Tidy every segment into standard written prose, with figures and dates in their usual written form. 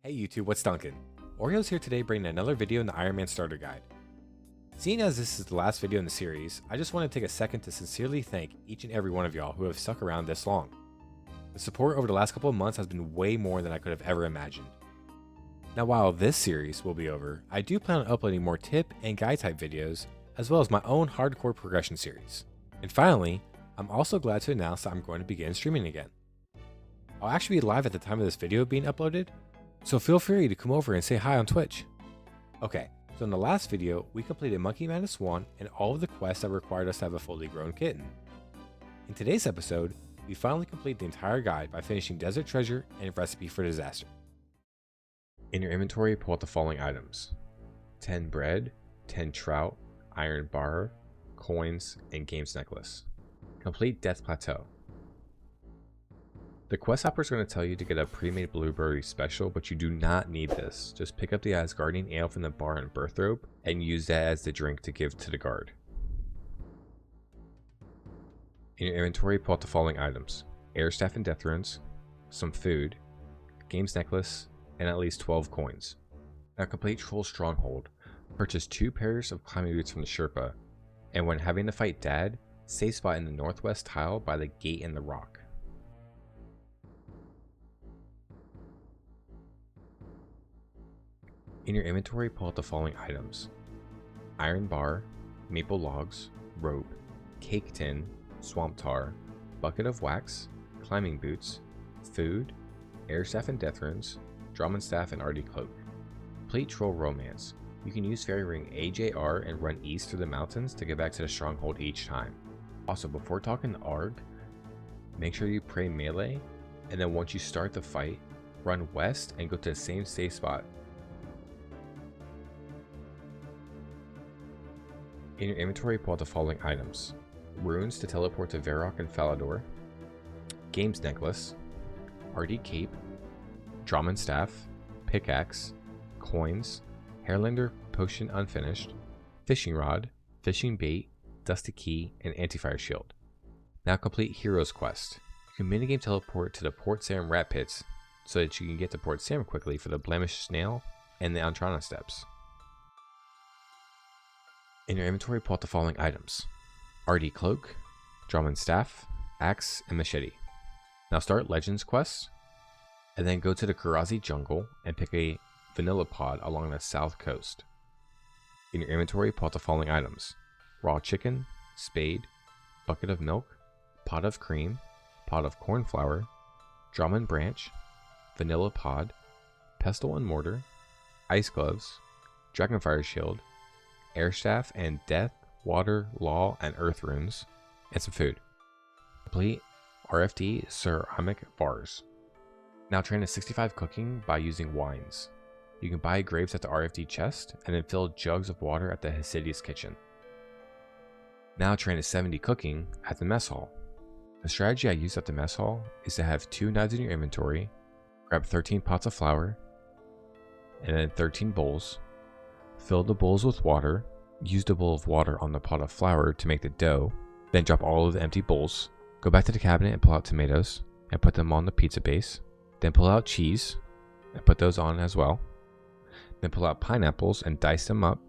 Hey YouTube, what's Duncan? Oreo's here today bringing another video in the Ironman starter guide. Seeing as this is the last video in the series, I just want to take a second to sincerely thank each and every one of y'all who have stuck around this long. The support over the last couple of months has been way more than I could have ever imagined. Now while this series will be over, I do plan on uploading more tip and guide type videos, as well as my own hardcore progression series. And finally, I'm also glad to announce that I'm going to begin streaming again. I'll actually be live at the time of this video being uploaded, so feel free to come over and say hi on Twitch. Okay, so in the last video, we completed Monkey Madness 1 and all of the quests that required us to have a fully grown kitten. In today's episode, we finally complete the entire guide by finishing Desert Treasure and Recipe for Disaster. In your inventory, pull out the following items: 10 bread, 10 trout, iron bar, coins, and games necklace. Complete Death Plateau. The quest hopper is going to tell you to get a pre-made blueberry special, but you do not need this. Just pick up the Asgardian ale from the bar in Birthrobe and use that as the drink to give to the guard. In your inventory, pull out the following items: air staff and death runes, some food, games necklace, and at least 12 coins. Now complete Troll Stronghold. Purchase 2 pairs of climbing boots from the Sherpa, and when having to fight Dad, save spot in the northwest tile by the gate in the rock. In your inventory, pull out the following items: iron bar, maple logs, rope, cake tin, swamp tar, bucket of wax, climbing boots, food, air staff and death runes, drum and staff and RD cloak. Complete Troll Romance. You can use Fairy Ring AJR and run east through the mountains to get back to the stronghold each time. Also, before talking to Arg, make sure you pray melee, and then once you start the fight, run west and go to the same safe spot. In your inventory, pull out the following items: runes to teleport to Varrock and Falador, games necklace, RD cape, drum and staff, pickaxe, coins, Hairlander potion unfinished, fishing rod, fishing bait, dusty key, and anti-fire shield. Now complete Heroes Quest. You can minigame teleport to the Port Sarim rat pits so that you can get to Port Sarim quickly for the blemished snail and the Antrana steps. In your inventory, pull out the following items: RD cloak, drum and staff, axe, and machete. Now start Legends quest, and then go to the Karazi jungle and pick a vanilla pod along the south coast. In your inventory, pull out the following items: raw chicken, spade, bucket of milk, pot of cream, pot of corn flour, drum and branch, vanilla pod, pestle and mortar, ice gloves, dragonfire shield, air staff and death, water, law, and earth runes, and some food. Complete RFD ceramic bars. Now train to 65 cooking by using wines. You can buy grapes at the RFD chest and then fill jugs of water at the Hesidious kitchen. Now train to 70 cooking at the mess hall. The strategy I use at the mess hall is to have 2 knives in your inventory, grab 13 pots of flour, and then 13 bowls. Fill the bowls with water, use the bowl of water on the pot of flour to make the dough, then drop all of the empty bowls. Go back to the cabinet and pull out tomatoes and put them on the pizza base. Then pull out cheese and put those on as well. Then pull out pineapples and dice them up.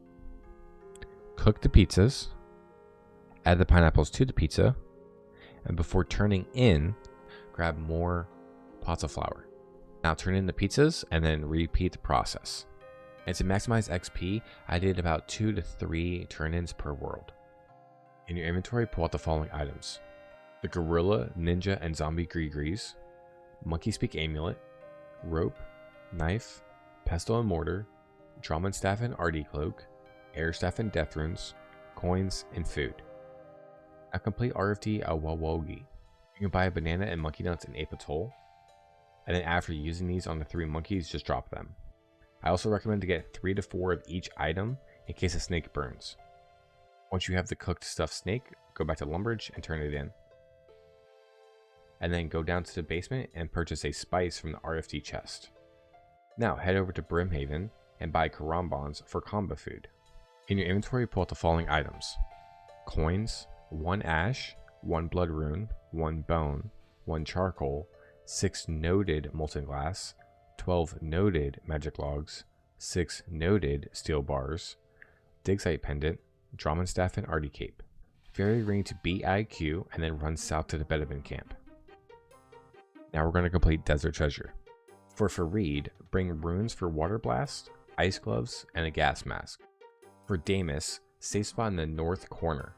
Cook the pizzas. Add the pineapples to the pizza. And before turning in, grab more pots of flour. Now turn in the pizzas and then repeat the process. And to maximize XP, I did about 2 to 3 turn-ins per world. In your inventory, pull out the following items: the Gorilla, Ninja, and Zombie Gree-Grees, Monkey Speak Amulet, rope, knife, pestle and mortar, drum and staff and RD cloak, air staff and death runes, coins, and food. Now complete RFD Awawogi. You can buy a banana and monkey nuts in Apatol, and then after using these on the 3 monkeys, just drop them. I also recommend to get 3 to 4 of each item in case a snake burns. Once you have the cooked stuffed snake, go back to Lumbridge and turn it in. And then go down to the basement and purchase a spice from the RFD chest. Now head over to Brimhaven and buy Karambans for combo food. In your inventory, pull out the following items: coins, 1 ash, 1 blood rune, 1 bone, 1 charcoal, 6 noted molten glass, 12 noted magic logs, 6 noted steel bars, dig site pendant, Drum and Staff, and Artie cape. Ferry ring to BIQ and then run south to the Bedouin camp. Now we're going to complete Desert Treasure. For Fareed, bring runes for Water Blast, Ice Gloves, and a gas mask. For Damus, safe spot in the north corner.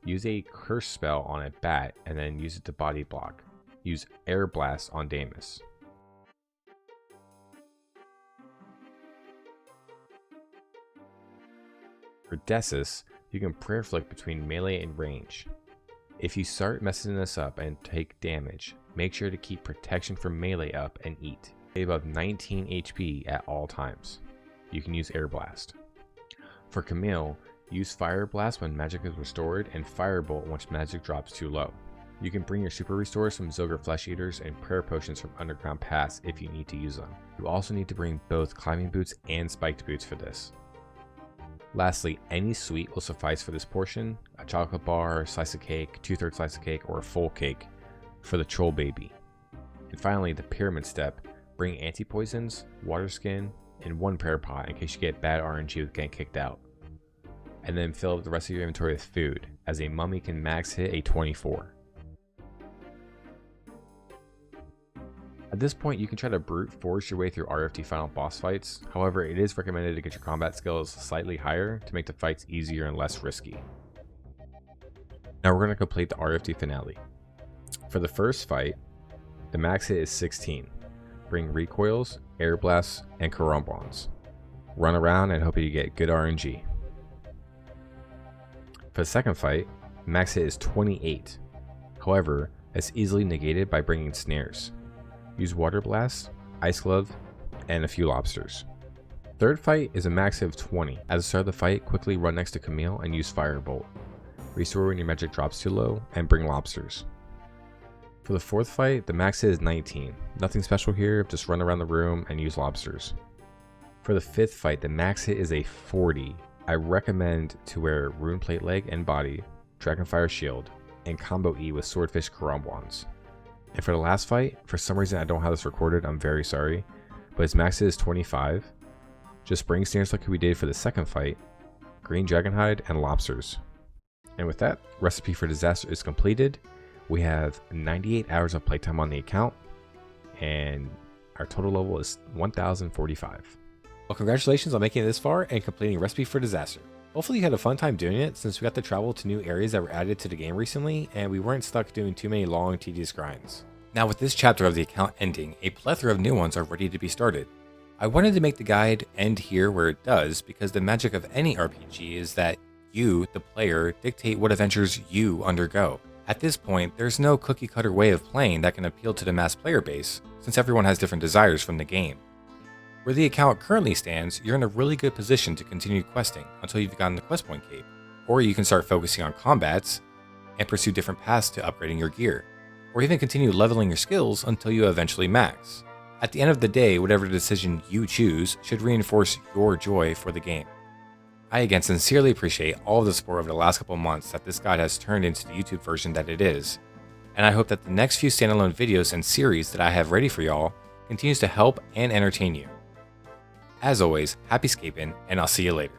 Use a curse spell on a bat and then use it to body block. Use Air Blast on Damus. For Dessus, you can prayer flick between melee and range. If you start messing this up and take damage, make sure to keep protection from melee up and eat. Stay above 19 HP at all times. You can use Air Blast. For Camille, use Fire Blast when magic is restored and Firebolt once magic drops too low. You can bring your super restores from Zogre Flesh Eaters and prayer potions from Underground Pass if you need to use them. You also need to bring both climbing boots and spiked boots for this. Lastly, any sweet will suffice for this portion: a chocolate bar, slice of cake, 2/3 slice of cake, or a full cake for the troll baby. And finally, the pyramid step: bring anti-poisons, water skin, and 1 prayer pot in case you get bad RNG with getting kicked out. And then fill up the rest of your inventory with food, as a mummy can max hit a 24. At this point, you can try to brute force your way through RFT final boss fights. However, it is recommended to get your combat skills slightly higher to make the fights easier and less risky. Now we're going to complete the RFT finale. For the first fight, the max hit is 16. Bring recoils, air blasts, and karambons. Run around and hope you get good RNG. For the second fight, max hit is 28. However, it's easily negated by bringing snares. Use Water Blast, Ice Glove, and a few lobsters. Third fight is a max of 20. At the start of the fight, quickly run next to Camille and use Firebolt. Restore when your magic drops too low, and bring lobsters. For the fourth fight, the max hit is 19. Nothing special here, just run around the room and use lobsters. For the fifth fight, the max hit is a 40. I recommend to wear Rune Plate Leg and Body, Dragonfire Shield, and Combo E with Swordfish Karambwans. And for the last fight, for some reason I don't have this recorded, I'm very sorry, but its max is 25. Just bring snares like we did for the second fight, green dragonhide, and lobsters. And with that, Recipe for Disaster is completed. We have 98 hours of playtime on the account, and our total level is 1045. Well, congratulations on making it this far and completing Recipe for Disaster. Hopefully you had a fun time doing it, since we got to travel to new areas that were added to the game recently, and we weren't stuck doing too many long, tedious grinds. Now with this chapter of the account ending, a plethora of new ones are ready to be started. I wanted to make the guide end here where it does, because the magic of any RPG is that you, the player, dictate what adventures you undergo. At this point, there's no cookie cutter way of playing that can appeal to the mass player base, since everyone has different desires from the game. Where the account currently stands, you're in a really good position to continue questing until you've gotten the quest point cape, or you can start focusing on combats and pursue different paths to upgrading your gear, or even continue leveling your skills until you eventually max. At the end of the day, whatever decision you choose should reinforce your joy for the game. I again sincerely appreciate all of the support over the last couple months that this guide has turned into the YouTube version that it is, and I hope that the next few standalone videos and series that I have ready for y'all continues to help and entertain you. As always, happy scaping, and I'll see you later.